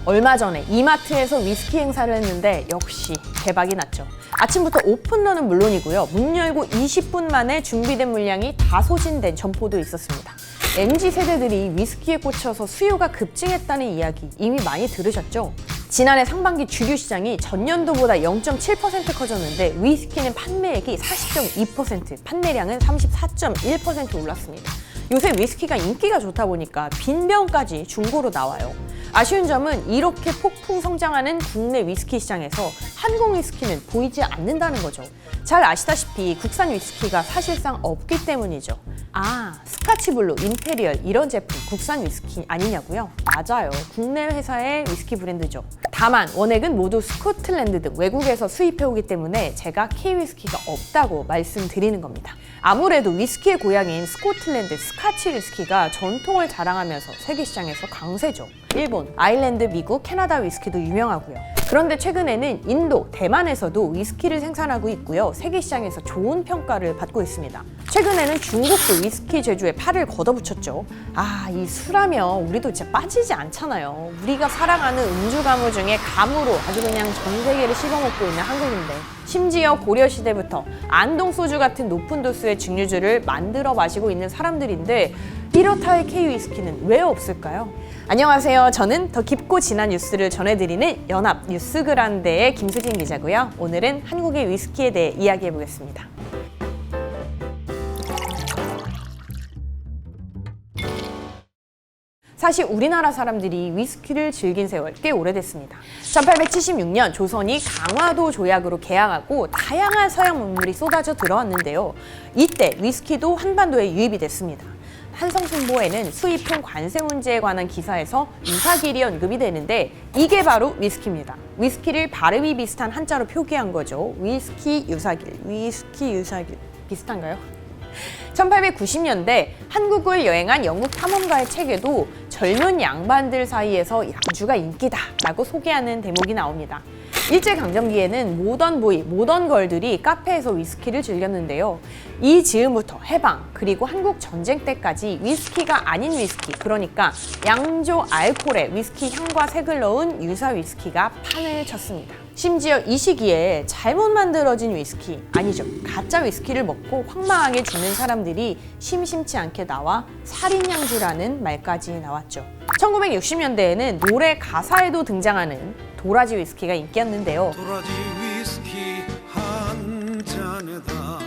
얼마 전에 이마트에서 위스키 행사를 했는데 역시 대박이 났죠. 아침부터 오픈런은 물론이고요. 문 열고 20분 만에 준비된 물량이 다 소진된 점포도 있었습니다. MZ세대들이 위스키에 꽂혀서 수요가 급증했다는 이야기 이미 많이 들으셨죠? 지난해 상반기 주류 시장이 전년도보다 0.7% 커졌는데 위스키는 판매액이 40.2%, 판매량은 34.1% 올랐습니다. 요새 위스키가 인기가 좋다 보니까 빈병까지 중고로 나와요. 아쉬운 점은 이렇게 폭풍 성장하는 국내 위스키 시장에서 한국 위스키는 보이지 않는다는 거죠. 잘 아시다시피 국산 위스키가 사실상 없기 때문이죠. 스카치블루, 임페리얼 이런 제품 국산 위스키 아니냐고요? 맞아요. 국내 회사의 위스키 브랜드죠. 다만 원액은 모두 스코틀랜드 등 외국에서 수입해오기 때문에 제가 K-위스키가 없다고 말씀드리는 겁니다. 아무래도 위스키의 고향인 스코틀랜드 스카치 위스키가 전통을 자랑하면서 세계 시장에서 강세죠. 일본, 아일랜드, 미국, 캐나다 위스키도 유명하고요. 그런데 최근에는 인도, 대만에서도 위스키를 생산하고 있고요. 세계 시장에서 좋은 평가를 받고 있습니다. 최근에는 중국도 위스키 제조에 팔을 걷어붙였죠. 이 술하면 우리도 진짜 빠지지 않잖아요. 우리가 사랑하는 음주 가무 중에 가무로 아주 그냥 전 세계를 씹어먹고 있는 한국인데, 심지어 고려시대부터 안동소주 같은 높은 도수의 증류주를 만들어 마시고 있는 사람들인데 이렇다의 K-위스키는 왜 없을까요? 안녕하세요. 저는 더 깊고 진한 뉴스를 전해드리는 연합 뉴스그란데의 김수진 기자고요. 오늘은 한국의 위스키에 대해 이야기해보겠습니다. 사실 우리나라 사람들이 위스키를 즐긴 세월 꽤 오래됐습니다. 1876년 조선이 강화도 조약으로 개항하고 다양한 서양 문물이 쏟아져 들어왔는데요. 이때 위스키도 한반도에 유입이 됐습니다. 한성순보에는 수입품 관세 문제에 관한 기사에서 유사길이 언급이 되는데 이게 바로 위스키입니다. 위스키를 발음이 비슷한 한자로 표기한 거죠. 위스키 유사길, 위스키 유사길. 비슷한가요? 1890년대 한국을 여행한 영국 탐험가의 책에도 젊은 양반들 사이에서 양주가 인기다 라고 소개하는 대목이 나옵니다. 일제강점기에는 모던보이, 모던걸들이 카페에서 위스키를 즐겼는데요. 이 즈음부터 해방, 그리고 한국 전쟁 때까지 위스키가 아닌 위스키, 그러니까 양조 알코올에 위스키 향과 색을 넣은 유사 위스키가 판을 쳤습니다. 심지어 이 시기에 잘못 만들어진 위스키, 아니죠, 가짜 위스키를 먹고 황망하게 죽는 사람들이 심심치 않게 나와 살인양주라는 말까지 나왔죠. 1960년대에는 노래 가사에도 등장하는 도라지 위스키가 인기였는데요. 도라지 위스키 한 잔에다.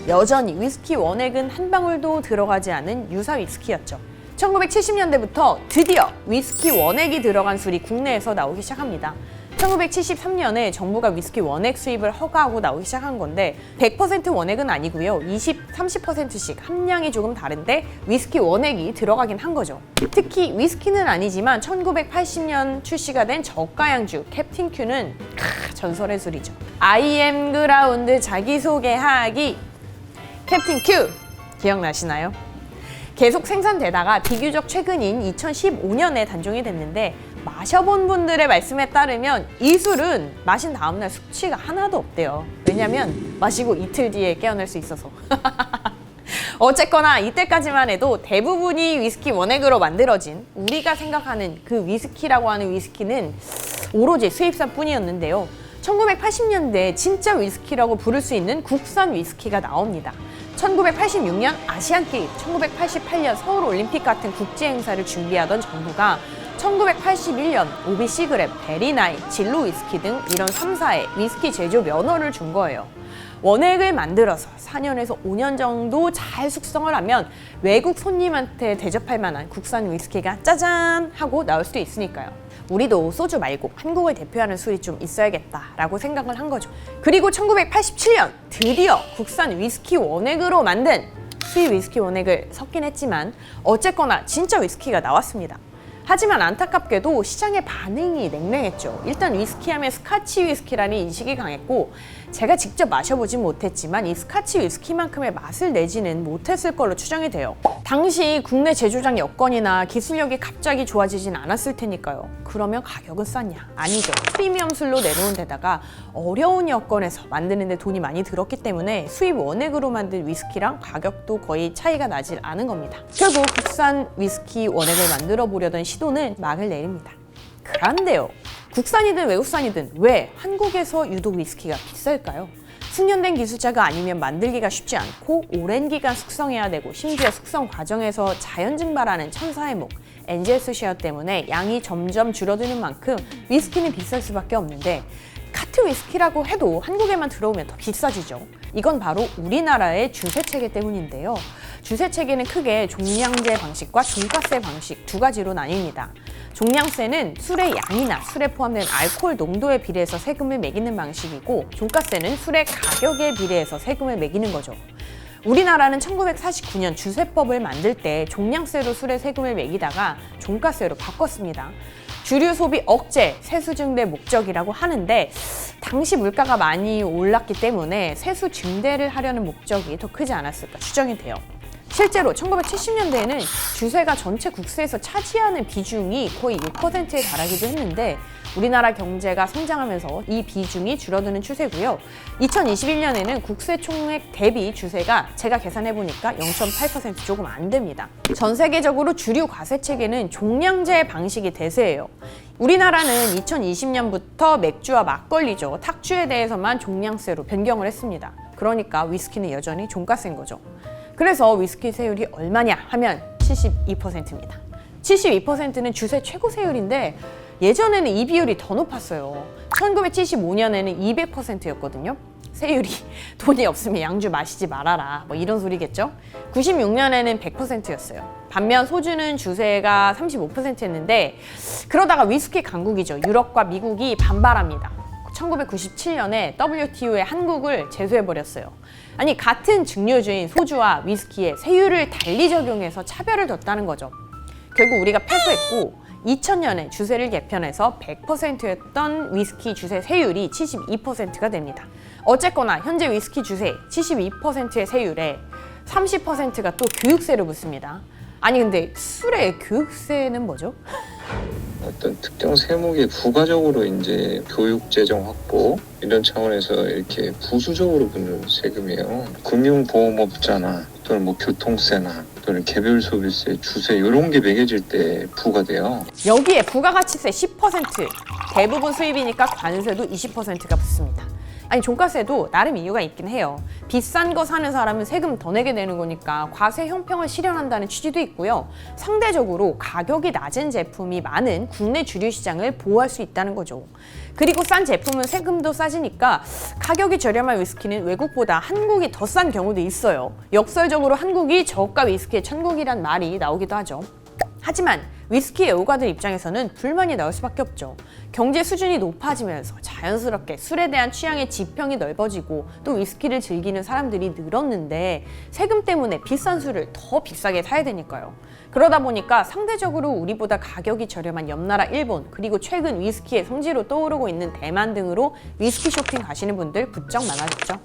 여전히 위스키 원액은 한 방울도 들어가지 않은 유사 위스키였죠. 1970년대부터 드디어 위스키 원액이 들어간 술이 국내에서 나오기 시작합니다. 1973년에 정부가 위스키 원액 수입을 허가하고 나오기 시작한 건데 100% 원액은 아니고요. 20, 30%씩 함량이 조금 다른데 위스키 원액이 들어가긴 한 거죠. 특히 위스키는 아니지만 1980년 출시가 된 저가양주 캡틴 큐는 전설의 술이죠. I am 그라운드 자기소개하기 캡틴 큐 기억나시나요? 계속 생산되다가 비교적 최근인 2015년에 단종이 됐는데 마셔본 분들의 말씀에 따르면 이 술은 마신 다음날 숙취가 하나도 없대요. 왜냐면 마시고 이틀 뒤에 깨어날 수 있어서. 어쨌거나 이때까지만 해도 대부분이 위스키 원액으로 만들어진 우리가 생각하는 그 위스키라고 하는 위스키는 오로지 수입산 뿐이었는데요. 1980년대 진짜 위스키라고 부를 수 있는 국산 위스키가 나옵니다. 1986년 아시안게임, 1988년 서울올림픽 같은 국제행사를 준비하던 정부가 1981년 오비시그랩, 베리나이, 진로 위스키 등 이런 3사의 위스키 제조 면허를 준 거예요. 원액을 만들어서 4년에서 5년 정도 잘 숙성을 하면 외국 손님한테 대접할 만한 국산 위스키가 짜잔 하고 나올 수도 있으니까요. 우리도 소주 말고 한국을 대표하는 술이 좀 있어야겠다라고 생각을 한 거죠. 그리고 1987년 드디어 국산 위스키 원액으로 만든 수입 위스키 원액을 섞긴 했지만 어쨌거나 진짜 위스키가 나왔습니다. 하지만 안타깝게도 시장의 반응이 냉랭했죠. 일단 위스키 하면 스카치 위스키라는 인식이 강했고 제가 직접 마셔보진 못했지만 이 스카치 위스키만큼의 맛을 내지는 못했을 걸로 추정이 돼요. 당시 국내 제조장 여건이나 기술력이 갑자기 좋아지진 않았을 테니까요. 그러면 가격은 쌌냐? 아니죠. 프리미엄 술로 내놓은 데다가 어려운 여건에서 만드는데 돈이 많이 들었기 때문에 수입 원액으로 만든 위스키랑 가격도 거의 차이가 나질 않은 겁니다. 결국 국산 위스키 원액을 만들어 보려던 시도는 막을 내립니다. 그런데요. 국산이든 외국산이든 왜 한국에서 유독 위스키가 비쌀까요? 숙련된 기술자가 아니면 만들기가 쉽지 않고 오랜 기간 숙성해야 되고 심지어 숙성 과정에서 자연 증발하는 천사의 목, 엔젤스 쉐어 때문에 양이 점점 줄어드는 만큼 위스키는 비쌀 수밖에 없는데 카트 위스키라고 해도 한국에만 들어오면 더 비싸지죠. 이건 바로 우리나라의 주세체계 때문인데요. 주세체계는 크게 종량제 방식과 종가세 방식 두 가지로 나뉩니다. 종량세는 술의 양이나 술에 포함된 알코올 농도에 비례해서 세금을 매기는 방식이고 종가세는 술의 가격에 비례해서 세금을 매기는 거죠. 우리나라는 1949년 주세법을 만들 때 종량세로 술에 세금을 매기다가 종가세로 바꿨습니다. 주류 소비 억제, 세수 증대 목적이라고 하는데 당시 물가가 많이 올랐기 때문에 세수 증대를 하려는 목적이 더 크지 않았을까 추정이 돼요. 실제로 1970년대에는 주세가 전체 국세에서 차지하는 비중이 거의 6%에 달하기도 했는데 우리나라 경제가 성장하면서 이 비중이 줄어드는 추세고요. 2021년에는 국세 총액 대비 주세가 제가 계산해보니까 0.8% 조금 안 됩니다. 전 세계적으로 주류 과세 체계는 종량제 방식이 대세예요. 우리나라는 2020년부터 맥주와 막걸리죠. 탁주에 대해서만 종량세로 변경을 했습니다. 그러니까 위스키는 여전히 종가세인 거죠. 그래서 위스키 세율이 얼마냐 하면 72%입니다. 72%는 주세 최고 세율인데 예전에는 이 비율이 더 높았어요. 1975년에는 200%였거든요. 세율이 돈이 없으면 양주 마시지 말아라 뭐 이런 소리겠죠. 96년에는 100%였어요. 반면 소주는 주세가 35%였는데 그러다가 위스키 강국이죠. 유럽과 미국이 반발합니다. 1997년에 WTO에 한국을 제소해버렸어요. 아니 같은 증류주인 소주와 위스키에 세율을 달리 적용해서 차별을 뒀다는 거죠. 결국 우리가 패소했고 2000년에 주세를 개편해서 100%였던 위스키 주세 세율이 72%가 됩니다. 어쨌거나 현재 위스키 주세 72%의 세율에 30%가 또 교육세를 묻습니다. 아니 근데 술의 교육세는 뭐죠? 어떤 특정 세목에 부가적으로 이제 교육 재정 확보 이런 차원에서 이렇게 부수적으로 붙는 세금이에요. 금융보험업자나 또는 뭐 교통세나 또는 개별 소비세, 주세 이런 게 매겨질 때 부과돼요. 여기에 부가가치세 10%, 대부분 수입이니까 관세도 20%가 붙습니다. 아니 종가세도 나름 이유가 있긴 해요. 비싼 거 사는 사람은 세금 더 내게 되는 거니까 과세 형평을 실현한다는 취지도 있고요. 상대적으로 가격이 낮은 제품이 많은 국내 주류 시장을 보호할 수 있다는 거죠. 그리고 싼 제품은 세금도 싸지니까 가격이 저렴한 위스키는 외국보다 한국이 더 싼 경우도 있어요. 역설적으로 한국이 저가 위스키의 천국이란 말이 나오기도 하죠. 하지만 위스키 애호가들 입장에서는 불만이 나올 수밖에 없죠. 경제 수준이 높아지면서 자연스럽게 술에 대한 취향의 지평이 넓어지고 또 위스키를 즐기는 사람들이 늘었는데 세금 때문에 비싼 술을 더 비싸게 사야 되니까요. 그러다 보니까 상대적으로 우리보다 가격이 저렴한 옆나라 일본 그리고 최근 위스키의 성지로 떠오르고 있는 대만 등으로 위스키 쇼핑 가시는 분들 부쩍 많아졌죠.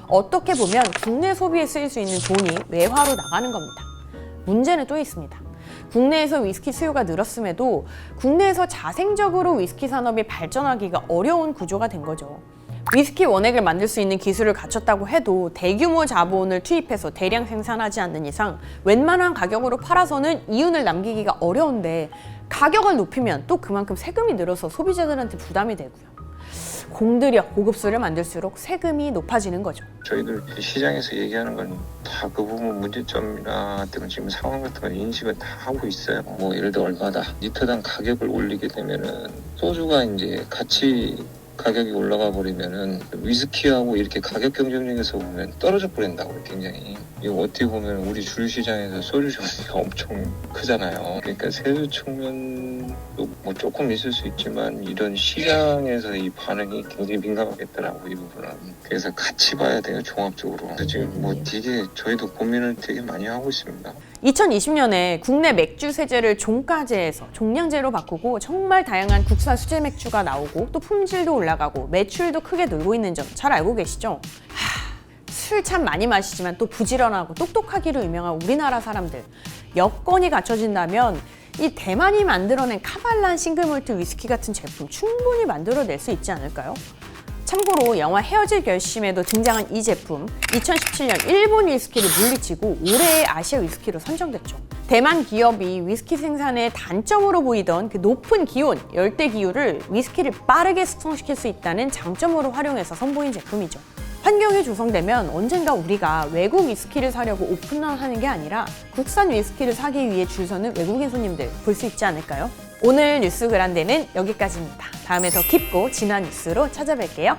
어떻게 보면 국내 소비에 쓰일 수 있는 돈이 외화로 나가는 겁니다. 문제는 또 있습니다. 국내에서 위스키 수요가 늘었음에도 국내에서 자생적으로 위스키 산업이 발전하기가 어려운 구조가 된 거죠. 위스키 원액을 만들 수 있는 기술을 갖췄다고 해도 대규모 자본을 투입해서 대량 생산하지 않는 이상 웬만한 가격으로 팔아서는 이윤을 남기기가 어려운데 가격을 높이면 또 그만큼 세금이 늘어서 소비자들한테 부담이 되고요. 공들여 고급술을 만들수록 세금이 높아지는 거죠. 저희들 시장에서 얘기하는 건 다 그 부분 문제점이나 어떤 지금 상황 같은 건 인식은 다 하고 있어요. 뭐 예를 들어 얼마다 리터당 가격을 올리게 되면은 소주가 이제 같이 가격이 올라가 버리면은 위스키하고 이렇게 가격 경쟁력에서 보면 떨어져 버린다고요. 굉장히 이거 어떻게 보면 우리 주류 시장에서 소주 점유가 엄청 크잖아요. 그러니까 세수 측면도 뭐 조금 있을 수 있지만 이런 시장에서 이 반응이 굉장히 민감하겠더라고 이 부분은. 그래서 같이 봐야 돼요 종합적으로. 그래서 지금 뭐 되게 저희도 고민을 되게 많이 하고 있습니다. 2020년에 국내 맥주 세제를 종가제에서 종량제로 바꾸고 정말 다양한 국산 수제 맥주가 나오고 또 품질도 올라가고 매출도 크게 늘고 있는 점 잘 알고 계시죠? 술 참 많이 마시지만 또 부지런하고 똑똑하기로 유명한 우리나라 사람들 여건이 갖춰진다면 이 대만이 만들어낸 카발란 싱글몰트 위스키 같은 제품 충분히 만들어낼 수 있지 않을까요? 참고로 영화 헤어질 결심에도 등장한 이 제품 2017년 일본 위스키를 물리치고 올해의 아시아 위스키로 선정됐죠. 대만 기업이 위스키 생산의 단점으로 보이던 그 높은 기온, 열대 기후를 위스키를 빠르게 숙성시킬 수 있다는 장점으로 활용해서 선보인 제품이죠. 환경이 조성되면 언젠가 우리가 외국 위스키를 사려고 오픈런 하는 게 아니라 국산 위스키를 사기 위해 줄 서는 외국인 손님들 볼 수 있지 않을까요? 오늘 뉴스 그란데는 여기까지입니다. 다음에 더 깊고 진한 뉴스로 찾아뵐게요.